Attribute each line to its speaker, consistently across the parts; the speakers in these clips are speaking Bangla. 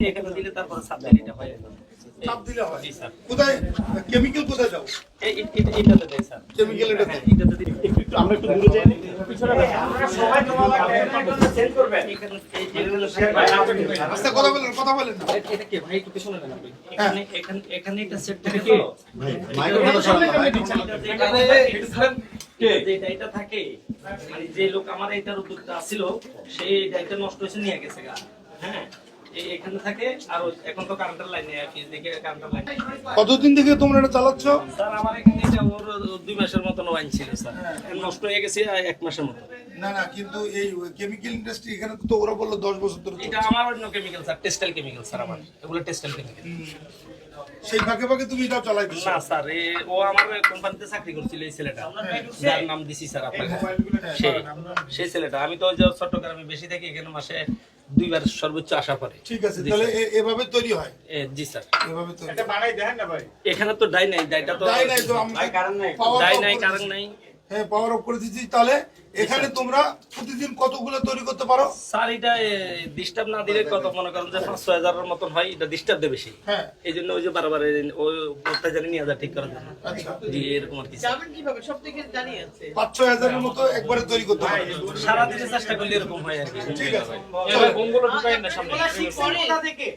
Speaker 1: এখানে দিলে তারপরে সাবধানীটা হয়
Speaker 2: চাপ দিলে হয়।
Speaker 1: জি স্যার।
Speaker 2: কোথায় কেমিক্যাল কোথায় যাও?
Speaker 1: এইটাতে দেয় স্যার।
Speaker 2: কেমিক্যাল এটাতে।
Speaker 1: হ্যাঁ, এটাতে দিলে
Speaker 3: একটু আমরা একটু দূরে যাই পিছনে
Speaker 1: সবাই তোমার সেন্ড করবেন এখানে
Speaker 2: আস্তে কথা বলেন না।
Speaker 1: এটা কি ভাই একটু পিছনে নেন আপনি
Speaker 2: হ্যাঁ।
Speaker 1: এখানে এটা সেট থাকে তো
Speaker 3: মাইক্রোফোন সরান
Speaker 1: এটা থাকে মানে যে লোক আমার এটার উদ্যোগটা ছিল সেই এটা নষ্ট হয়েছে নিয়ে গেছে গা হ্যাঁ এখানে থাকে আর এখন তো কারেন্টের লাইনে ফিজ দিকে কারেন্টের লাইন
Speaker 2: কতদিন থেকে তোমরা এটা চালাচ্ছ?
Speaker 1: স্যার আমার এখানে এটা ওর 2 মাসের মতো ওয়াইন ছিল স্যার নষ্ট হয়ে গেছে 1 মাসের মতো
Speaker 2: না কিন্তু এই কেমিক্যাল ইন্ডাস্ট্রি এখানে তো ওরা বললো 10 বছর ধরে
Speaker 1: এটা আমার অন্য chemical sir textile chemical sir আমার এগুলো টেক্সটাইল কেমিক্যাল
Speaker 2: সেই ফাঁকে তুমি এটা চালাইতেছ?
Speaker 1: না স্যার ও আমার কোম্পানিতে চাকরি করছিল এই ছেলেটা যার নাম দিছি স্যার আপনাকে সেই ছেলেটা আমি তো ওই যে চট্টগ্রামে বেশি থাকি এখানে মাসে 2 বার সর্বোচ্চ আসা পড়ে
Speaker 2: ঠিক আছে তাহলে এভাবে তৈরি হয়?
Speaker 1: জি স্যার
Speaker 2: এভাবে তৈরি
Speaker 3: এটা বানাই দেখেন না ভাই
Speaker 1: এখানে তো ডাই নাই ডাইটা তো
Speaker 2: ডাই নাই তো আমরা
Speaker 3: কারণ নাই
Speaker 1: ডাই নাই কারণ নাই
Speaker 2: হ্যাঁ পাওয়ার অফ করে দিচ্ছি। তাহলে এখানে তোমরা প্রতিদিন কতগুলো তৈরি করতে পারো?
Speaker 1: স্যার এটা ডিস্টার্ব না দিলে কত মনে করেন যে 5-6 হাজারের মতন হয় এটা ডিস্টার্ব দেবে বেশি
Speaker 2: হ্যাঁ
Speaker 1: এই জন্য ওই যে বারবার ওই কোথায় জানি নিয়ে ঠিক করার জন্য
Speaker 2: আচ্ছা
Speaker 1: জি এরকম আর কি
Speaker 4: জানেন কিভাবে সব থেকে জানি আছে
Speaker 2: 5-6 হাজারের মতো একবারে তৈরি করতে পারো?
Speaker 1: সারাদিনে চেষ্টা করলে এরকম হয় আর কি
Speaker 2: ঠিক আছে
Speaker 1: এবার বোমগুলো ঢুকাই না সামনে
Speaker 4: ওরা শিখছে কোথা থেকে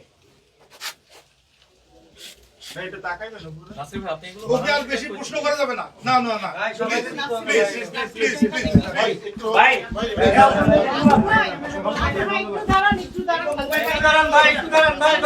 Speaker 3: ভাই এটা তাকাইবেন না পুরো
Speaker 1: নাসির ভাই আপনি এগুলো
Speaker 2: ওকে আর বেশি প্রশ্ন করা যাবে না। না প্লিজ
Speaker 1: ভাই
Speaker 4: একটু দাঁড়ান
Speaker 1: ভাই একটু দাঁড়ান ভাই